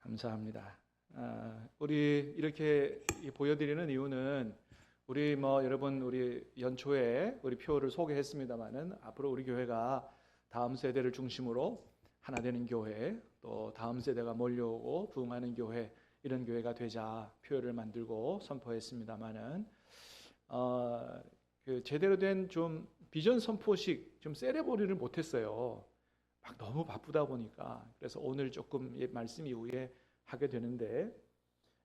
감사합니다. 우리 이렇게 보여드리는 이유는 우리 여러분 우리 연초에 우리 표를 소개했습니다마는 앞으로 우리 교회가 다음 세대를 중심으로 하나 되는 교회, 또 다음 세대가 몰려오고 부흥하는 교회, 이런 교회가 되자 표를 만들고 선포했습니다마는 그 제대로 된 좀 비전 선포식 좀 세레모니를 못했어요. 막 너무 바쁘다 보니까. 그래서 오늘 조금 말씀 이후에 하게 되는데,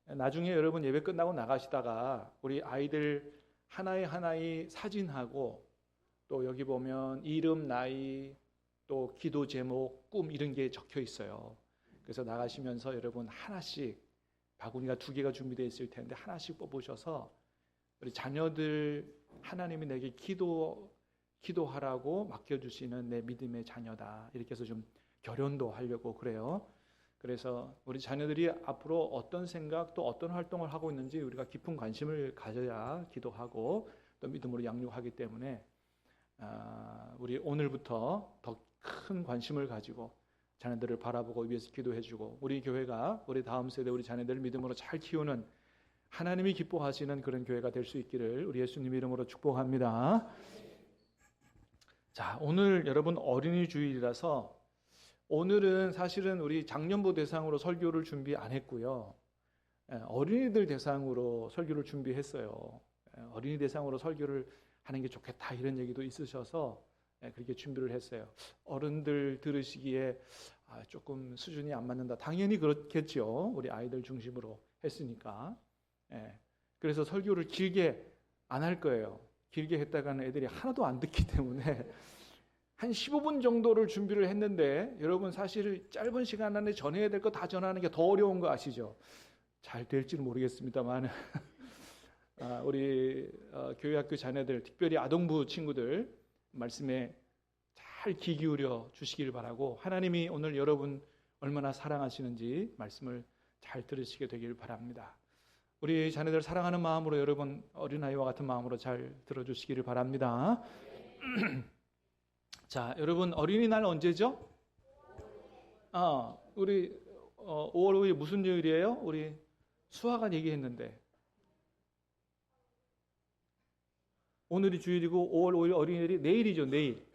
나중에 여러분 예배 끝나고 나가시다가 우리 아이들 하나의 사진하고, 또 여기 보면 이름, 나이, 또 기도 제목, 꿈 이런 게 적혀 있어요. 그래서 나가시면서 여러분 하나씩, 바구니가 2개가 준비되어 있을 텐데 하나씩 뽑으셔서 우리 자녀들, 하나님이 내게 기도하라고 맡겨주시는 내 믿음의 자녀다, 이렇게 해서 좀 결연도 하려고 그래요. 그래서 우리 자녀들이 앞으로 어떤 생각 또 어떤 활동을 하고 있는지 우리가 깊은 관심을 가져야 기도하고 또 믿음으로 양육하기 때문에 우리 오늘부터 더 큰 관심을 가지고 자녀들을 바라보고 위해서 기도해주고, 우리 교회가 우리 다음 세대 우리 자녀들을 믿음으로 잘 키우는, 하나님이 기뻐하시는 그런 교회가 될 수 있기를 우리 예수님 이름으로 축복합니다. 자, 오늘 여러분 어린이 주일이라서 오늘은 사실은 우리 장년부 대상으로 설교를 준비 안 했고요. 어린이들 대상으로 설교를 준비했어요. 어린이 대상으로 설교를 하는 게 좋겠다, 이런 얘기도 있으셔서 그렇게 준비를 했어요. 어른들 들으시기에 조금 수준이 안 맞는다. 당연히 그렇겠죠. 우리 아이들 중심으로 했으니까. 그래서 설교를 길게 안 할 거예요. 길게 했다가는 애들이 하나도 안 듣기 때문에 한 15분 정도를 준비를 했는데, 여러분 사실 짧은 시간 안에 전해야 될 거 다 전하는 게 더 어려운 거 아시죠? 잘 될지는 모르겠습니다만 우리 교회학교 자녀들, 특별히 아동부 친구들 말씀에 잘 귀 기울여 주시길 바라고, 하나님이 오늘 여러분 얼마나 사랑하시는지 말씀을 잘 들으시게 되길 바랍니다. 우리 자녀들 사랑하는 마음으로 여러분 어린아이와 같은 마음으로 잘 들어주시기를 바랍니다. 자, 여러분 어린이날 언제죠? 우리 5월 5일 무슨 요일이에요? 우리 수화가 얘기했는데 오늘이 주일이고 5월 5일 어린이날이 내일이죠. 내일.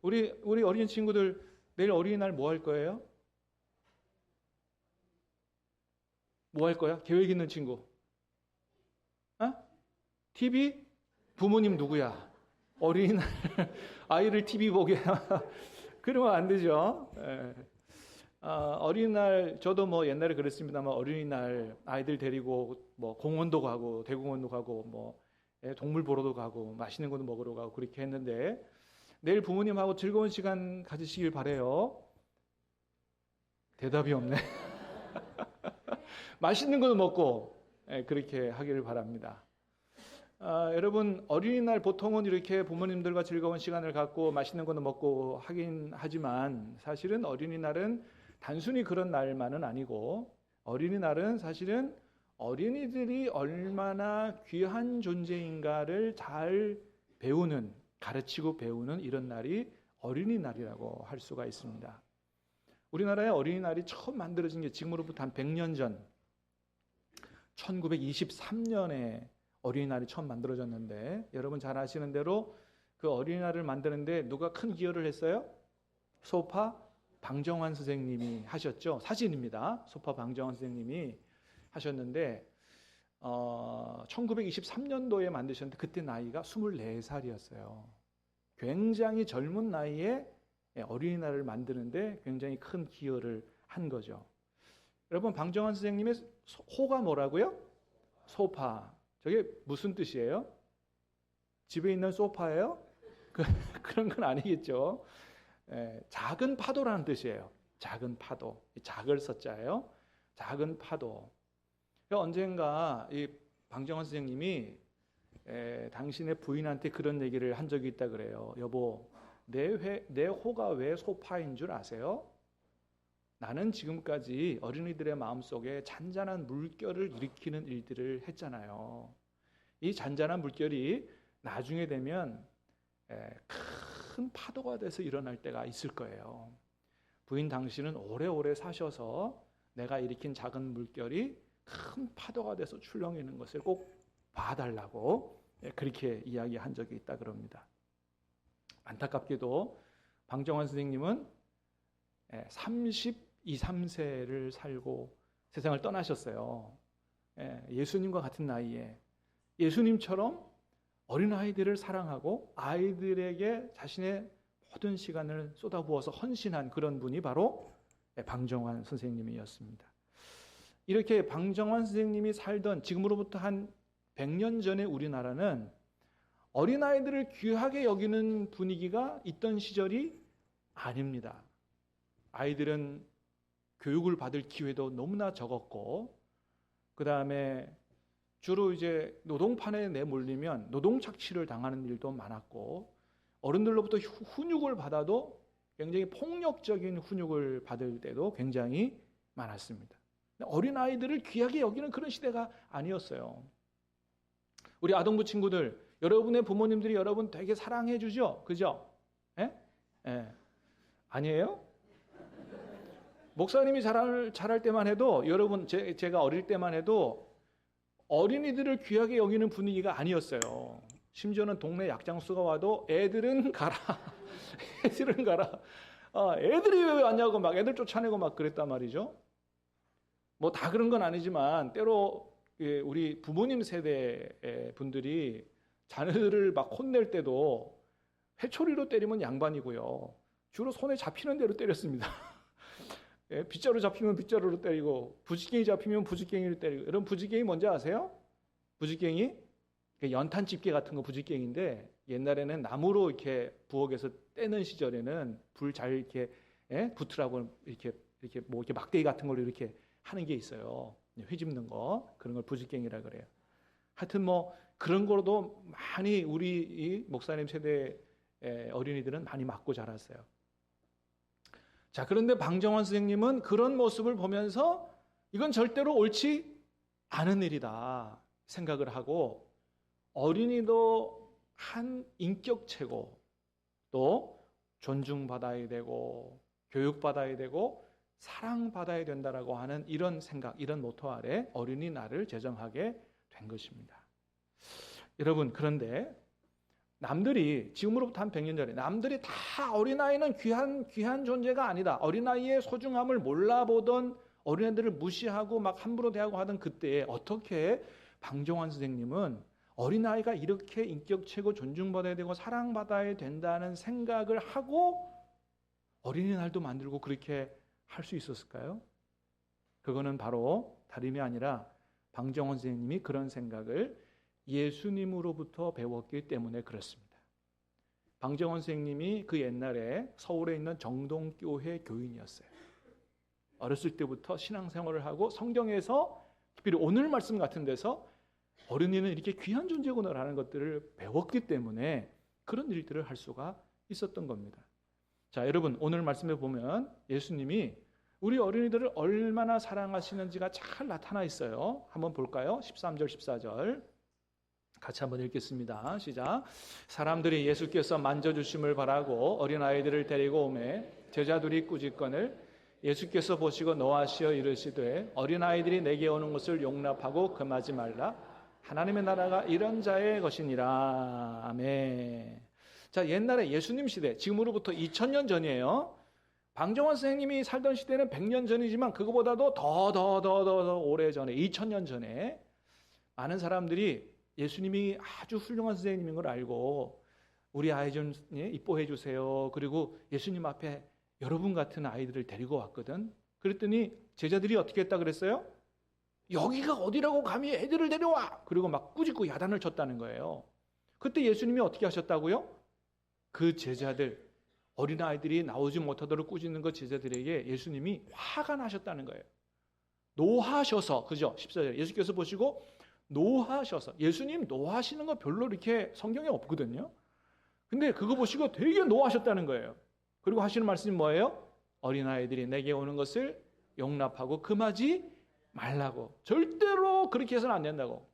우리 어린 친구들 내일 어린이날 뭐 할 거예요? 뭐 할 거야? 계획 있는 친구? TV? 부모님 누구야? 어린이날 아이를 TV 보게 그러면 안 되죠. 어린이날 저도 옛날에 그랬습니다만, 어린이날 아이들 데리고 공원도 가고 대공원도 가고 동물 보러도 가고 맛있는 것도 먹으러 가고 그렇게 했는데, 내일 부모님하고 즐거운 시간 가지시길 바래요. 대답이 없네. 맛있는 것도 먹고 그렇게 하기를 바랍니다. 여러분 어린이날 보통은 이렇게 부모님들과 즐거운 시간을 갖고 맛있는 것도 먹고 하긴 하지만, 사실은 어린이날은 단순히 그런 날만은 아니고, 어린이날은 사실은 어린이들이 얼마나 귀한 존재인가를 잘 배우는, 가르치고 배우는 이런 날이 어린이날이라고 할 수가 있습니다. 우리나라의 어린이날이 처음 만들어진 게 지금으로부터 한 100년 전 1923년에 어린이날이 처음 만들어졌는데, 여러분 잘 아시는 대로 그 어린이날을 만드는데 누가 큰 기여를 했어요? 소파 방정환 선생님이 하셨죠. 사진입니다. 소파 방정환 선생님이 하셨는데 1923년도에 만드셨는데 그때 나이가 24살이었어요. 굉장히 젊은 나이에 어린이날을 만드는데 굉장히 큰 기여를 한 거죠. 여러분 방정환 선생님의 호가 뭐라고요? 소파. 저게 무슨 뜻이에요? 집에 있는 소파예요? 그런 건 아니겠죠. 작은 파도라는 뜻이에요. 작은 파도. 작을 서자예요. 작은 파도. 언젠가 이 방정환 선생님이 당신의 부인한테 그런 얘기를 한 적이 있다 그래요. 여보, 내 호가 왜 소파인 줄 아세요? 나는 지금까지 어린이들의 마음속에 잔잔한 물결을 일으키는 일들을 했잖아요. 이 잔잔한 물결이 나중에 되면 큰 파도가 돼서 일어날 때가 있을 거예요. 부인 당신은 오래오래 사셔서 내가 일으킨 작은 물결이 큰 파도가 돼서 출렁이는 것을 꼭 봐달라고 그렇게 이야기한 적이 있다 그럽니다. 안타깝게도 방정환 선생님은 32, 3세를 살고 세상을 떠나셨어요. 예수님과 같은 나이에 예수님처럼 어린아이들을 사랑하고 아이들에게 자신의 모든 시간을 쏟아부어서 헌신한 그런 분이 바로 방정환 선생님이었습니다. 이렇게 방정환 선생님이 살던 지금으로부터 한 100년 전에 우리나라는 어린아이들을 귀하게 여기는 분위기가 있던 시절이 아닙니다. 아이들은 교육을 받을 기회도 너무나 적었고, 그 다음에 주로 이제 노동판에 내몰리면 노동 착취를 당하는 일도 많았고, 어른들로부터 훈육을 받아도 굉장히 폭력적인 훈육을 받을 때도 굉장히 많았습니다. 어린아이들을 귀하게 여기는 그런 시대가 아니었어요. 우리 아동부 친구들, 여러분의 부모님들이 여러분 되게 사랑해 주죠? 그죠? 예? 예. 아니에요? 목사님이 잘할 때만 해도, 여러분 제가 어릴 때만 해도 어린이들을 귀하게 여기는 분위기가 아니었어요. 심지어는 동네 약장수가 와도 애들은 가라. 애들은 가라. 애들이 왜 왔냐고 막 애들 쫓아내고 막 그랬단 말이죠. 뭐 다 그런 건 아니지만 때로 우리 부모님 세대 분들이 자녀들을 막 혼낼 때도 회초리로 때리면 양반이고요. 주로 손에 잡히는 대로 때렸습니다. 빗자루 잡히면 빗자루로 때리고, 부지깽이 잡히면 부지깽이를 때리고. 여러분 부지깽이 뭔지 아세요? 부지깽이? 연탄 집게 같은 거 부지깽인데, 옛날에는 나무로 이렇게 부엌에서 떼는 시절에는 불 잘 이렇게 붙으라고 이렇게 뭐 이렇게 막대기 같은 걸로 이렇게 하는 게 있어요. 휘집는 거, 그런 걸 부지깽이라 그래요. 하여튼 뭐 그런 거로도 많이 우리 이 목사님 세대 어린이들은 많이 맞고 자랐어요. 자, 그런데 방정환 선생님은 그런 모습을 보면서 이건 절대로 옳지 않은 일이다 생각을 하고, 어린이도 한 인격체고 또 존중받아야 되고 교육받아야 되고 사랑받아야 된다라고 하는 이런 생각, 이런 모토 아래 어린이날을 제정하게 된 것입니다. 여러분, 그런데 남들이 지금으로부터 한 100년 전에 남들이 다 어린아이는 귀한 존재가 아니다, 어린아이의 소중함을 몰라보던, 어린애들을 무시하고 막 함부로 대하고 하던 그때에 어떻게 방정환 선생님은 어린아이가 이렇게 인격체고 존중받아야 되고 사랑받아야 된다는 생각을 하고 어린이날도 만들고 그렇게 할 수 있었을까요? 그거는 바로 다름이 아니라 방정환 선생님이 그런 생각을 예수님으로부터 배웠기 때문에 그렇습니다. 방정환 선생님이 그 옛날에 서울에 있는 정동교회 교인이었어요. 어렸을 때부터 신앙생활을 하고 성경에서 특별히 오늘 말씀 같은 데서 어린이는 이렇게 귀한 존재구나라는 것들을 배웠기 때문에 그런 일들을 할 수가 있었던 겁니다. 자, 여러분, 오늘 말씀에 보면 예수님이 우리 어린이들을 얼마나 사랑하시는지가 잘 나타나 있어요. 한번 볼까요? 13절, 14절. 같이 한번 읽겠습니다. 시작. 사람들이 예수께서 만져주심을 바라고 어린아이들을 데리고 오매 제자들이 꾸짖거늘 예수께서 보시고 노하시어 이르시되 어린아이들이 내게 오는 것을 용납하고 금하지 말라. 하나님의 나라가 이런 자의 것이니라. 아멘. 자, 옛날에 예수님 시대, 지금으로부터 2000년 전이에요. 방정환 선생님이 살던 시대는 100년 전이지만 그거보다도 더 오래전에 2000년 전에 많은 사람들이 예수님이 아주 훌륭한 선생님인 걸 알고 우리 아이 좀 이뻐해 주세요. 그리고 예수님 앞에 여러분 같은 아이들을 데리고 왔거든. 그랬더니 제자들이 어떻게 했다 그랬어요? 여기가 어디라고 감히 애들을 데려와! 그리고 막 꾸짖고 야단을 쳤다는 거예요. 그때 예수님이 어떻게 하셨다고요? 그 제자들, 어린아이들이 나오지 못하도록 꾸짖는 그 제자들에게 예수님이 화가 나셨다는 거예요. 노하셔서, 그죠? 14절. 예수께서 보시고 노하셔서. 예수님 노하시는 거 별로 이렇게 성경에 없거든요. 근데 그거 보시고 되게 노하셨다는 거예요. 그리고 하시는 말씀이 뭐예요? 어린아이들이 내게 오는 것을 용납하고 금하지 말라고. 절대로 그렇게 해서는 안 된다고.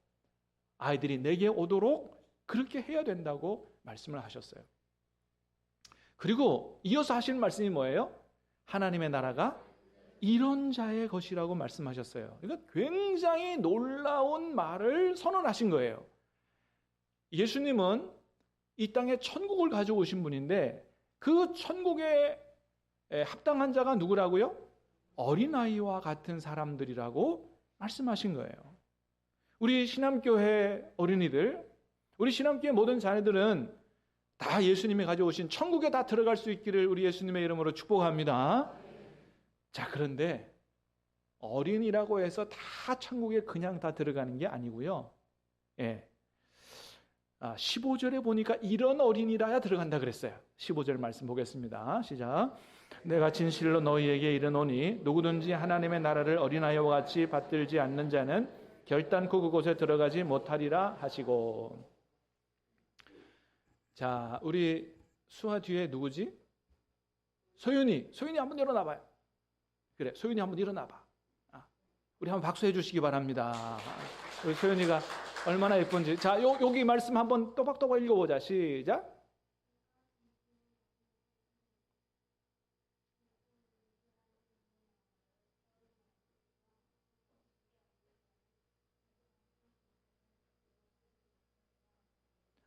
아이들이 내게 오도록 그렇게 해야 된다고 말씀을 하셨어요. 그리고 이어서 하시는 말씀이 뭐예요? 하나님의 나라가 이런 자의 것이라고 말씀하셨어요. 그러니까 굉장히 놀라운 말을 선언하신 거예요. 예수님은 이 땅에 천국을 가져오신 분인데 그 천국에 합당한 자가 누구라고요? 어린아이와 같은 사람들이라고 말씀하신 거예요. 우리 신암교회 어린이들, 우리 신암교회 모든 자녀들은 다 예수님이 가져오신 천국에 다 들어갈 수 있기를 우리 예수님의 이름으로 축복합니다. 자, 그런데 어린이라고 해서 다 천국에 그냥 다 들어가는 게 아니고요. 15절에 보니까 이런 어린이라야 들어간다 그랬어요. 15절 말씀 보겠습니다. 시작. 내가 진실로 너희에게 이르노니 누구든지 하나님의 나라를 어린아이와 같이 받들지 않는 자는 결단코 그곳에 들어가지 못하리라 하시고. 자, 우리 수아 뒤에 누구지? 소윤이 한번 일어나봐요. 그래, 소윤이 한번 일어나봐. 우리 한번 박수해 주시기 바랍니다. 우리 소윤이가 얼마나 예쁜지. 자, 여기 말씀 한번 또박또박 읽어보자. 시작.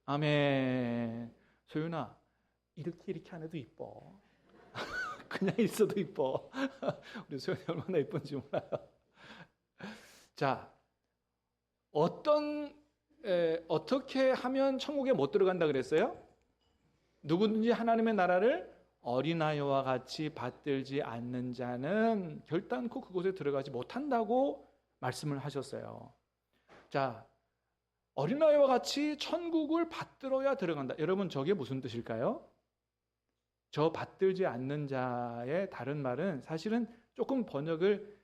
아멘. 소윤아, 이렇게 안 해도 이뻐. 그냥 있어도 이뻐. 우리 소윤이 얼마나 예쁜지 몰라요. 자, 어떻게 하면 천국에 못 들어간다 그랬어요? 누구든지 하나님의 나라를 어린아이와 같이 받들지 않는 자는 결단코 그곳에 들어가지 못한다고 말씀을 하셨어요. 자, 어린아이와 같이 천국을 받들어야 들어간다. 여러분, 저게 무슨 뜻일까요? 저 받들지 않는 자의 다른 말은 사실은 조금 번역을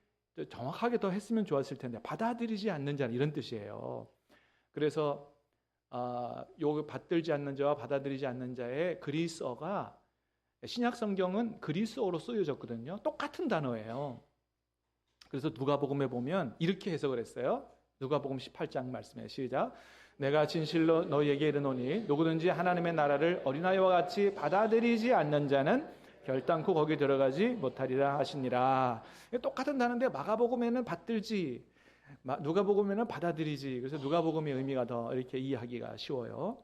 정확하게 더 했으면 좋았을 텐데, 받아들이지 않는 자는 이런 뜻이에요. 그래서 요 받들지 않는 자와 받아들이지 않는 자의 그리스어가 신약 성경은 그리스어로 쓰여졌거든요. 똑같은 단어예요. 그래서 누가복음에 보면 이렇게 해석을 했어요. 누가복음 18장 말씀에 시작. 내가 진실로 너희에게 이르노니 누구든지 하나님의 나라를 어린아이와 같이 받아들이지 않는 자는 결단코 거기 들어가지 못하리라 하시니라. 똑같은 단어인데 마가복음에는 받들지, 누가복음에는 받아들이지. 그래서 누가복음의 의미가 더 이렇게 이해하기가 쉬워요.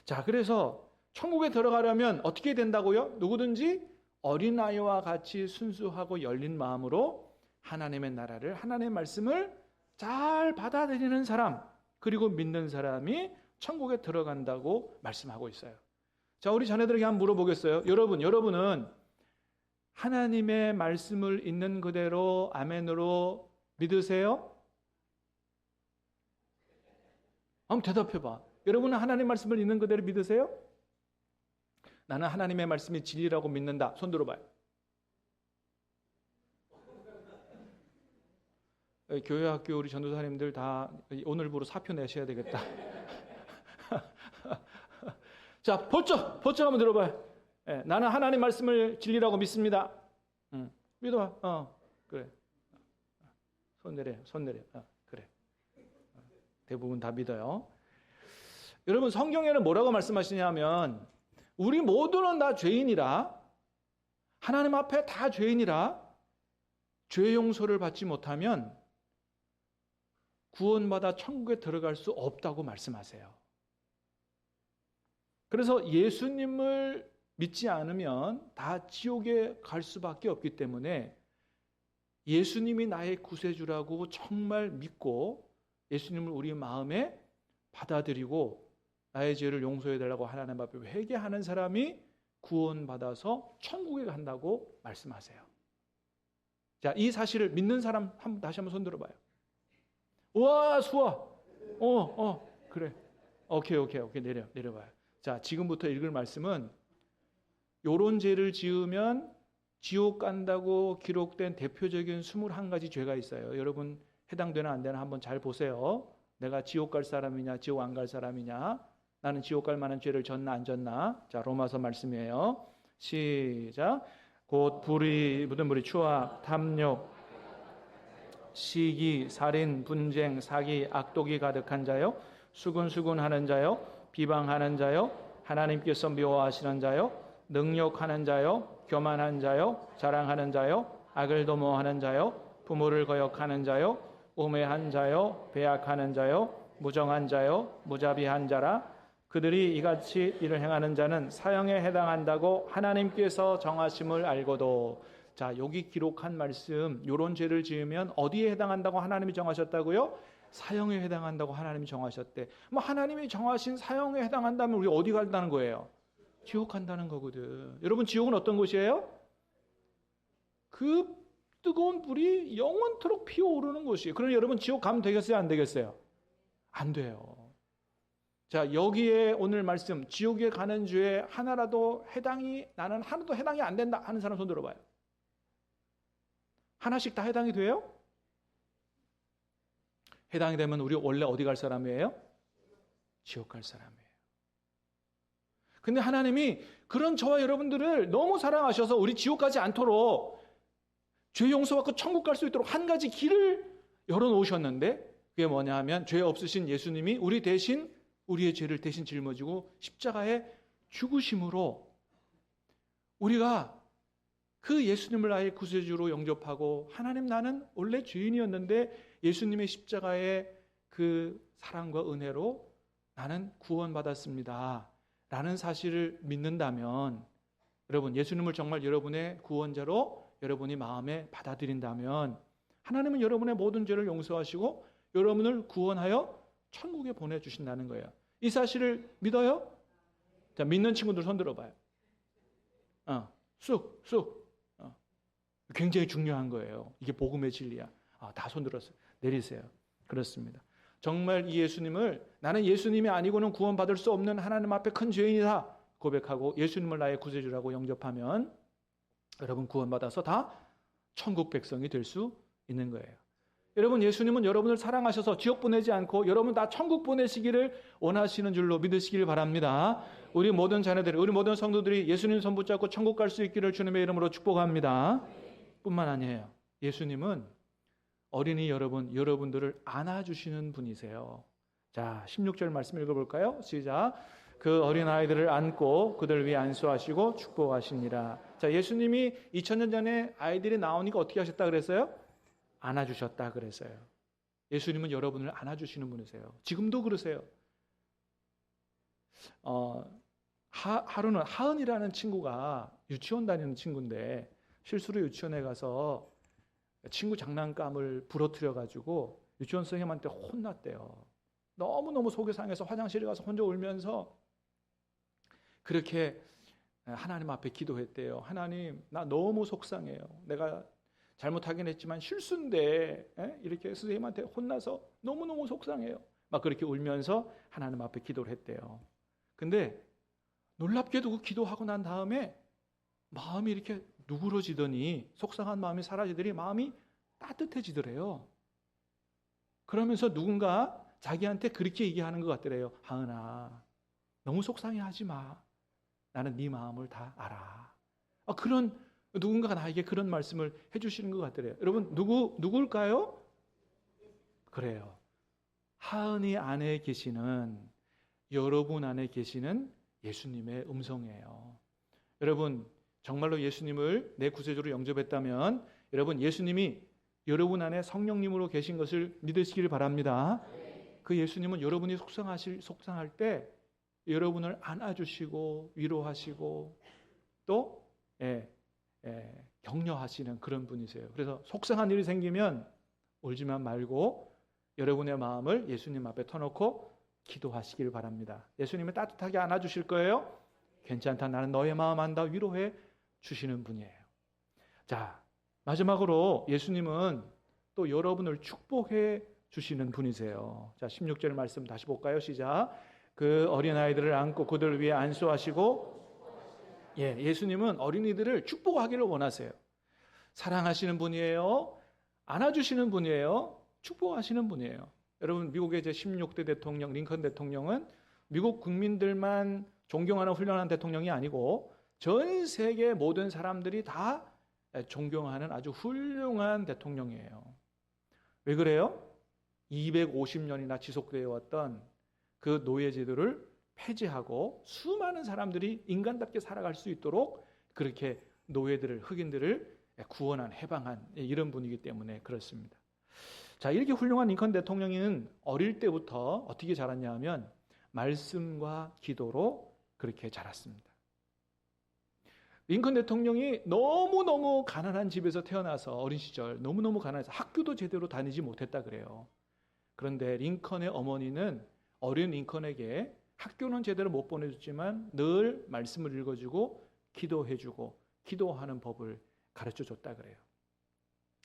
자, 그래서 천국에 들어가려면 어떻게 된다고요? 누구든지 어린아이와 같이 순수하고 열린 마음으로 하나님의 나라를, 하나님의 말씀을 잘 받아들이는 사람, 그리고 믿는 사람이 천국에 들어간다고 말씀하고 있어요. 자, 우리 자녀들에게 한번 물어보겠어요. 여러분은 하나님의 말씀을 있는 그대로 아멘으로 믿으세요? 한번 대답해봐. 여러분은 하나님의 말씀을 있는 그대로 믿으세요? 나는 하나님의 말씀이 진리라고 믿는다. 손 들어봐요. 교회 학교 우리 전도사님들 다 오늘부로 사표 내셔야 되겠다. 자, 번쩍 한번 들어봐요. 나는 하나님 말씀을 진리라고 믿습니다. 믿어봐. 그래. 손 내려. 그래. 대부분 다 믿어요. 여러분, 성경에는 뭐라고 말씀하시냐면 우리 모두는 다 죄인이라, 하나님 앞에 다 죄인이라 죄 용서를 받지 못하면 구원받아 천국에 들어갈 수 없다고 말씀하세요. 그래서 예수님을 믿지 않으면 다 지옥에 갈 수밖에 없기 때문에 예수님이 나의 구세주라고 정말 믿고 예수님을 우리 마음에 받아들이고 나의 죄를 용서해달라고 하나님 앞에 회개하는 사람이 구원받아서 천국에 간다고 말씀하세요. 자, 이 사실을 믿는 사람 다시 한번 손 들어봐요. 우와, 수아. 그래. 오케이. 내려봐요. 자, 지금부터 읽을 말씀은 요런 죄를 지으면 지옥 간다고 기록된 대표적인 21가지 죄가 있어요. 여러분, 해당되나 안 되나 한번 잘 보세요. 내가 지옥 갈 사람이냐, 지옥 안 갈 사람이냐, 나는 지옥 갈 만한 죄를 졌나 안 졌나. 자, 로마서 말씀이에요. 시작. 곧 불의, 묻은 불의, 추악, 탐욕, 시기, 살인, 분쟁, 사기, 악독이 가득한 자요, 수군수군하는 자요, 비방하는 자요, 하나님께서 미워하시는 자요, 능욕하는 자요, 교만한 자요, 자랑하는 자요, 악을 도모하는 자요, 부모를 거역하는 자요, 우매한 자요, 배약하는 자요, 무정한 자요, 무자비한 자라. 그들이 이같이 일을 행하는 자는 사형에 해당한다고 하나님께서 정하심을 알고도. 자, 여기 기록한 말씀, 요런 죄를 지으면 어디에 해당한다고 하나님이 정하셨다고요? 사형에 해당한다고 하나님이 정하셨대. 뭐 하나님이 정하신 사형에 해당한다면 우리 어디 간다는 거예요? 지옥 간다는 거거든. 여러분, 지옥은 어떤 곳이에요? 그 뜨거운 불이 영원토록 피어오르는 곳이에요. 그러니 여러분, 지옥 가면 되겠어요? 안 되겠어요? 안 돼요. 자, 여기에 오늘 말씀, 지옥에 가는 죄에 하나라도 나는 하나도 해당이 안 된다 하는 사람 손 들어봐요. 하나씩 다 해당이 돼요? 해당이 되면 우리 원래 어디 갈 사람이에요? 지옥 갈 사람이에요. 근데 하나님이 그런 저와 여러분들을 너무 사랑하셔서 우리 지옥 가지 않도록 죄 용서받고 천국 갈 수 있도록 한 가지 길을 열어놓으셨는데, 그게 뭐냐 하면 죄 없으신 예수님이 우리 대신 우리의 죄를 대신 짊어지고 십자가에 죽으심으로 우리가 그 예수님을 나의 구세주로 영접하고, 하나님, 나는 원래 죄인이었는데 예수님의 십자가의 그 사랑과 은혜로 나는 구원받았습니다 라는 사실을 믿는다면, 여러분, 예수님을 정말 여러분의 구원자로 여러분이 마음에 받아들인다면 하나님은 여러분의 모든 죄를 용서하시고 여러분을 구원하여 천국에 보내주신다는 거예요. 이 사실을 믿어요? 자, 믿는 친구들 손 들어봐요. 쑥. 굉장히 중요한 거예요. 이게 복음의 진리야. 다 손 들었어요. 내리세요. 그렇습니다. 정말 이 예수님을, 나는 예수님이 아니고는 구원받을 수 없는 하나님 앞에 큰 죄인이다 고백하고 예수님을 나의 구세주라고 영접하면 여러분 구원받아서 다 천국 백성이 될 수 있는 거예요. 여러분, 예수님은 여러분을 사랑하셔서 지옥 보내지 않고 여러분 다 천국 보내시기를 원하시는 줄로 믿으시길 바랍니다. 우리 모든 자녀들이, 우리 모든 성도들이 예수님 손 붙잡고 천국 갈 수 있기를 주님의 이름으로 축복합니다. 뿐만 아니에요. 예수님은 어린이 여러분들을 안아주시는 분이세요. 자, 16절 말씀 읽어볼까요? 시작. 그 어린아이들을 안고 그들 위에 안수하시고 축복하시니라. 자, 예수님이 2000년 전에 아이들이 나오니까 어떻게 하셨다 그랬어요? 안아주셨다 그랬어요. 예수님은 여러분을 안아주시는 분이세요. 지금도 그러세요. 하은이라는 친구가 유치원 다니는 친구인데 실수로 유치원에 가서 친구 장난감을 부러뜨려가지고 유치원 선생님한테 혼났대요. 너무너무 속이 상해서 화장실에 가서 혼자 울면서 그렇게 하나님 앞에 기도했대요. 하나님, 나 너무 속상해요. 내가 잘못하긴 했지만 실수인데 이렇게 선생님한테 혼나서 너무너무 속상해요. 막 그렇게 울면서 하나님 앞에 기도를 했대요. 근데 놀랍게도 그 기도하고 난 다음에 마음이 이렇게 누그러지더니, 속상한 마음이 사라지더니 마음이 따뜻해지더래요. 그러면서 누군가 자기한테 그렇게 얘기하는 것 같더래요. 하은아, 너무 속상해하지 마. 나는 네 마음을 다 알아. 그런 누군가가 나에게 그런 말씀을 해주시는 것 같더래요. 여러분, 누굴까요? 그래요. 하은이 안에 계시는, 여러분 안에 계시는 예수님의 음성이에요. 여러분, 정말로 예수님을 내 구세주로 영접했다면 여러분, 예수님이 여러분 안에 성령님으로 계신 것을 믿으시길 바랍니다. 그 예수님은 여러분이 속상할 때 여러분을 안아주시고 위로하시고 또 격려하시는 그런 분이세요. 그래서 속상한 일이 생기면 울지만 말고 여러분의 마음을 예수님 앞에 터놓고 기도하시길 바랍니다. 예수님은 따뜻하게 안아주실 거예요. 괜찮다, 나는 너의 마음 안다, 위로해 주시는 분이에요. 자, 마지막으로 예수님은 또 여러분을 축복해 주시는 분이세요. 자, 16절 말씀 다시 볼까요? 시작. 그 어린아이들을 안고 그들 위에 안수하시고, 예수님은 어린이들을 축복하기를 원하세요. 사랑하시는 분이에요. 안아주시는 분이에요. 축복하시는 분이에요. 여러분, 미국의 제 16대 대통령 링컨 대통령은 미국 국민들만 존경하는 훌륭한 대통령이 아니고 전 세계 모든 사람들이 다 존경하는 아주 훌륭한 대통령이에요. 왜 그래요? 250년이나 지속되어 왔던 그 노예제도를 폐지하고 수많은 사람들이 인간답게 살아갈 수 있도록 그렇게 노예들을, 흑인들을 구원한, 해방한 이런 분이기 때문에 그렇습니다. 자, 이렇게 훌륭한 링컨 대통령은 어릴 때부터 어떻게 자랐냐 하면 말씀과 기도로 그렇게 자랐습니다. 링컨 대통령이 너무너무 가난한 집에서 태어나서 어린 시절 너무너무 가난해서 학교도 제대로 다니지 못했다 그래요. 그런데 링컨의 어머니는 어린 링컨에게 학교는 제대로 못 보내줬지만 늘 말씀을 읽어주고 기도해주고 기도하는 법을 가르쳐줬다 그래요.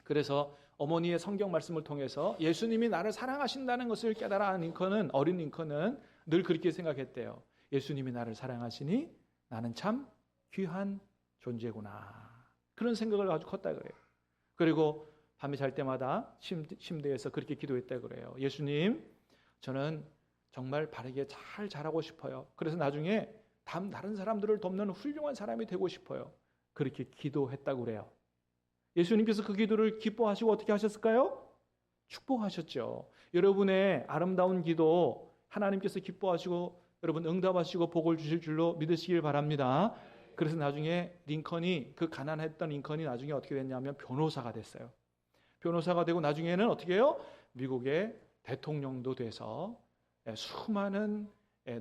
그래서 어머니의 성경 말씀을 통해서 예수님이 나를 사랑하신다는 것을 깨달아 어린 링컨은 늘 그렇게 생각했대요. 예수님이 나를 사랑하시니 나는 참 귀한 존재구나. 그런 생각을 가지고 컸다 그래요. 그리고 밤에 잘 때마다 침대에서 그렇게 기도했다 그래요. 예수님, 저는 정말 바르게 잘 자라고 싶어요. 그래서 나중에 다른 사람들을 돕는 훌륭한 사람이 되고 싶어요. 그렇게 기도했다고 그래요. 예수님께서 그 기도를 기뻐하시고 어떻게 하셨을까요? 축복하셨죠. 여러분의 아름다운 기도 하나님께서 기뻐하시고 여러분 응답하시고 복을 주실 줄로 믿으시길 바랍니다. 그래서 나중에 링컨이, 그 가난했던 링컨이 나중에 어떻게 됐냐면 변호사가 됐어요. 변호사가 되고 나중에는 어떻게 해요? 미국의 대통령도 돼서 수많은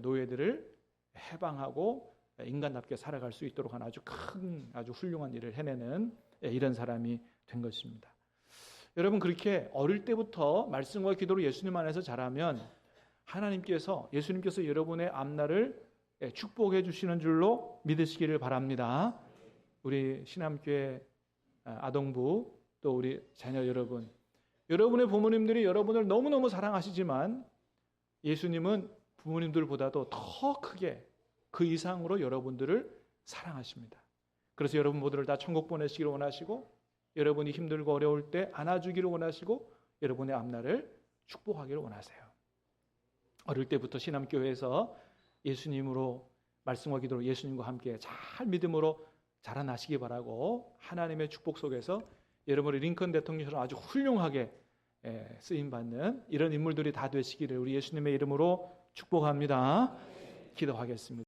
노예들을 해방하고 인간답게 살아갈 수 있도록 하는 아주 훌륭한 일을 해내는 이런 사람이 된 것입니다. 여러분, 그렇게 어릴 때부터 말씀과 기도로 예수님 안에서 자라면 예수님께서 여러분의 앞날을 축복해 주시는 줄로 믿으시기를 바랍니다. 우리 신암교회 아동부 또 우리 자녀 여러분의 부모님들이 여러분을 너무너무 사랑하시지만 예수님은 부모님들보다도 더 크게 그 이상으로 여러분들을 사랑하십니다. 그래서 여러분 모두를 다 천국 보내시기를 원하시고 여러분이 힘들고 어려울 때 안아주기를 원하시고 여러분의 앞날을 축복하기를 원하세요. 어릴 때부터 신암교회에서 예수님으로 말씀과 기도로 예수님과 함께 잘 믿음으로 자라나시기 바라고 하나님의 축복 속에서 여러분의 링컨 대통령처럼 아주 훌륭하게 쓰임받는 이런 인물들이 다 되시기를 우리 예수님의 이름으로 축복합니다. 기도하겠습니다.